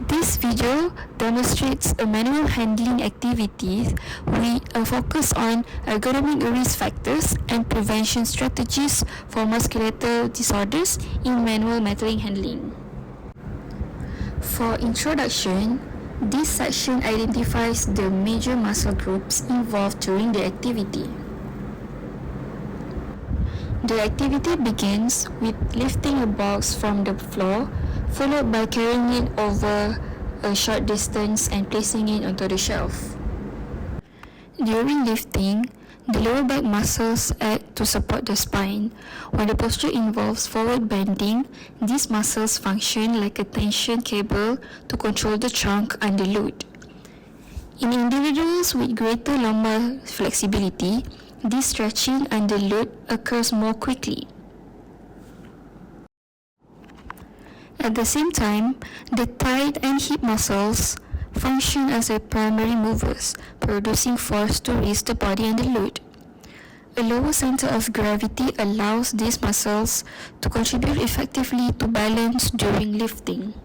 This video demonstrates a manual handling activity with a focus on ergonomic risk factors and prevention strategies for musculoskeletal disorders in manual metering handling. For introduction, this section identifies the major muscle groups involved during the activity. The activity begins with lifting a box from the floor, followed by carrying it over a short distance and placing it onto the shelf. During lifting, the lower back muscles act to support the spine. When the posture involves forward bending, these muscles function like a tension cable to control the trunk under load. In individuals with greater lumbar flexibility, this stretching under load occurs more quickly. At the same time, the thigh and hip muscles function as their primary movers, producing force to raise the body under load. A lower center of gravity allows these muscles to contribute effectively to balance during lifting.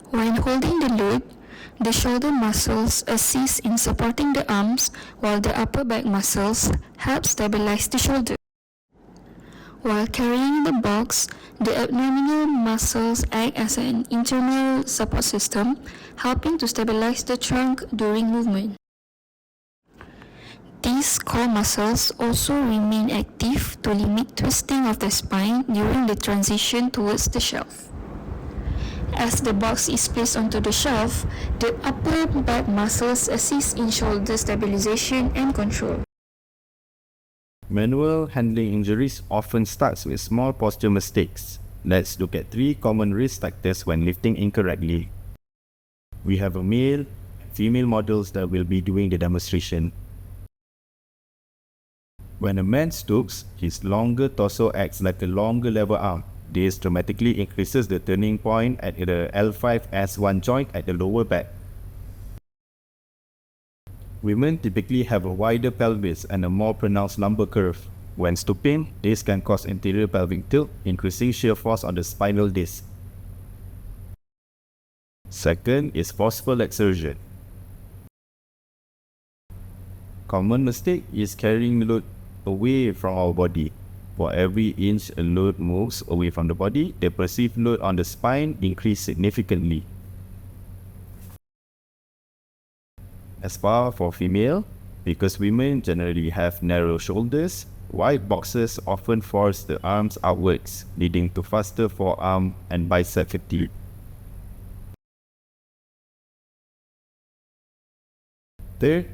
When holding the load, the shoulder muscles assist in supporting the arms, while the upper back muscles help stabilize the shoulder. While carrying the box, the abdominal muscles act as an internal support system, helping to stabilize the trunk during movement. These core muscles also remain active to limit twisting of the spine during the transition towards the shelf. As the box is placed onto the shelf, the upper back muscles assist in shoulder stabilization and control. Manual handling injuries often starts with small posture mistakes. Let's look at 3 common risk factors when lifting incorrectly. We have a male and female models that will be doing the demonstration. When a man stoops, his longer torso acts like a longer lever arm. This dramatically increases the turning point at the L5-S1 joint at the lower back. Women typically have a wider pelvis and a more pronounced lumbar curve. When stooping, this can cause anterior pelvic tilt, increasing shear force on the spinal disc. Second is forceful exertion. Common mistake is carrying load away from our body. For every inch a load moves away from the body, the perceived load on the spine increases significantly. As for female, because women generally have narrow shoulders, wide boxes often force the arms outwards, leading to faster forearm and bicep fatigue. Third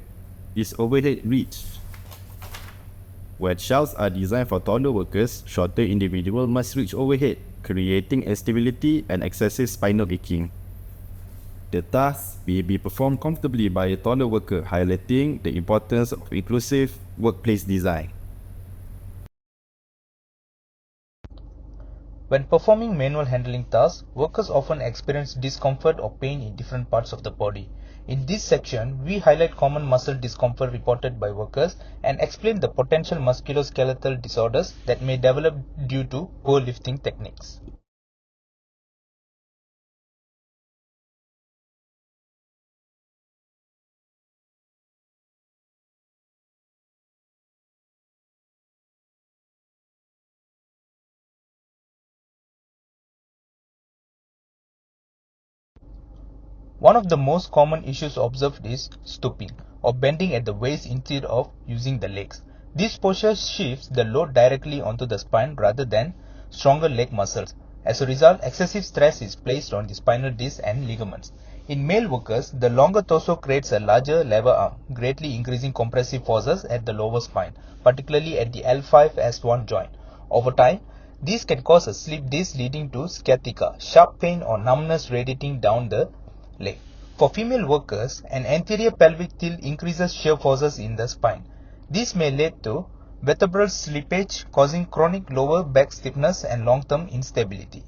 is overhead reach. When shelves are designed for taller workers, shorter individuals must reach overhead, creating instability and excessive spinal aching. The task may be performed comfortably by a taller worker, highlighting the importance of inclusive workplace design. When performing manual handling tasks, workers often experience discomfort or pain in different parts of the body. In this section, we highlight common muscle discomfort reported by workers and explain the potential musculoskeletal disorders that may develop due to poor lifting techniques. One of the most common issues observed is stooping, or bending at the waist instead of using the legs. This posture shifts the load directly onto the spine rather than stronger leg muscles. As a result, excessive stress is placed on the spinal disc and ligaments. In male workers, the longer torso creates a larger lever arm, greatly increasing compressive forces at the lower spine, particularly at the L5-S1 joint. Over time, this can cause a slip disc leading to sciatica, sharp pain or numbness radiating down the leg. For female workers, an anterior pelvic tilt increases shear forces in the spine. This may lead to vertebral slippage, causing chronic lower back stiffness and long-term instability.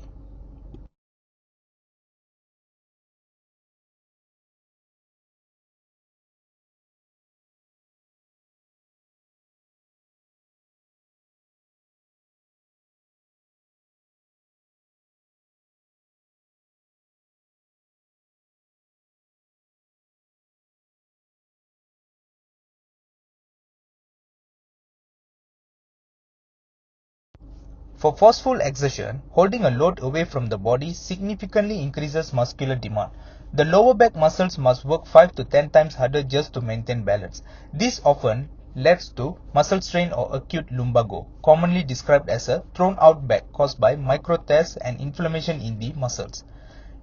For forceful exertion, holding a load away from the body significantly increases muscular demand. The lower back muscles must work 5 to 10 times harder just to maintain balance. This often leads to muscle strain or acute lumbago, commonly described as a thrown out back caused by micro tears and inflammation in the muscles.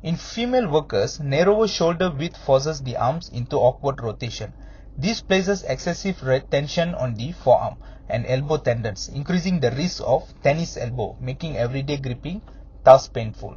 In female workers, narrower shoulder width forces the arms into awkward rotation. This places excessive tension on the forearm and elbow tendons, increasing the risk of tennis elbow, making everyday gripping thus painful.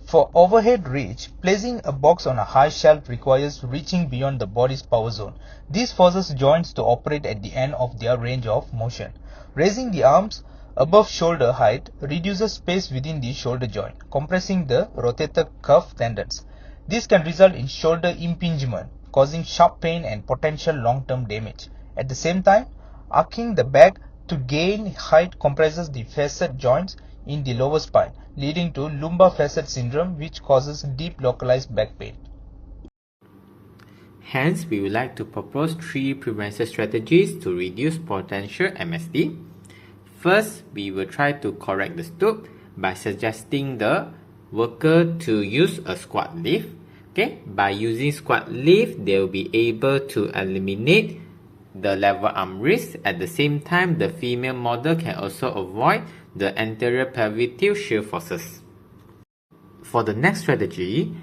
For overhead reach, placing a box on a high shelf requires reaching beyond the body's power zone. This forces joints to operate at the end of their range of motion. Raising the arms above shoulder height reduces space within the shoulder joint, compressing the rotator cuff tendons. This can result in shoulder impingement, causing sharp pain and potential long-term damage. At the same time, arcing the back to gain height compresses the facet joints in the lower spine, leading to lumbar facet syndrome, which causes deep localized back pain. Hence, we would like to propose 3 prevention strategies to reduce potential MSD. First, we will try to correct the stoop by suggesting the worker to use a squat lift. Okay, by using squat lift, they will be able to eliminate the level arm wrist. At the same time, the female model can also avoid the anterior pelvic tilt shear forces. For the next strategy,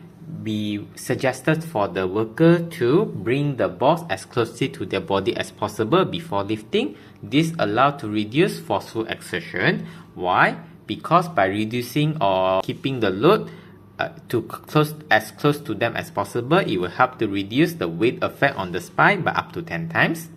we suggested for the worker to bring the box as closely to their body as possible before lifting. This allows to reduce forceful exertion. Why? Because by reducing or keeping the load as close to them as possible, it will help to reduce the weight effect on the spine by up to 10 times.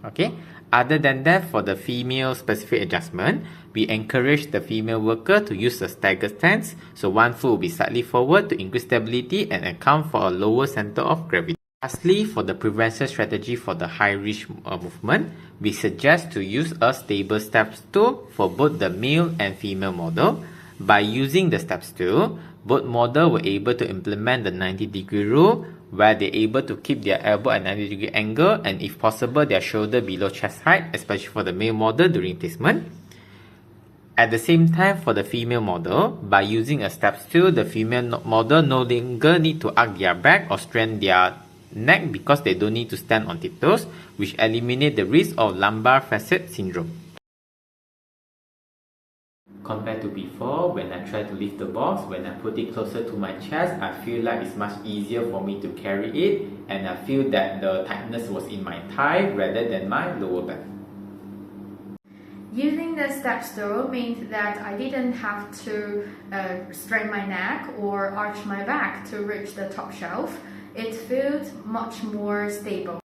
Okay. Other than that, for the female specific adjustment, we encourage the female worker to use a staggered stance, so one foot will be slightly forward to increase stability and account for a lower center of gravity. Lastly, for the prevention strategy for the high reach movement, we suggest to use a stable step stool for both the male and female model. By using the step stool, both models were able to implement the 90-degree rule, where they're able to keep their elbow at 90-degree angle and if possible their shoulder below chest height, especially for the male model during placement. At the same time, for the female model, by using a step stool, the female model no longer need to arch their back or strain their neck because they don't need to stand on tiptoes, which eliminate the risk of lumbar facet syndrome. Compared to before, when I try to lift the box, when I put it closer to my chest, I feel like it's much easier for me to carry it, and I feel that the tightness was in my thigh rather than my lower back. Using the step stool means that I didn't have to strain my neck or arch my back to reach the top shelf. It feels much more stable.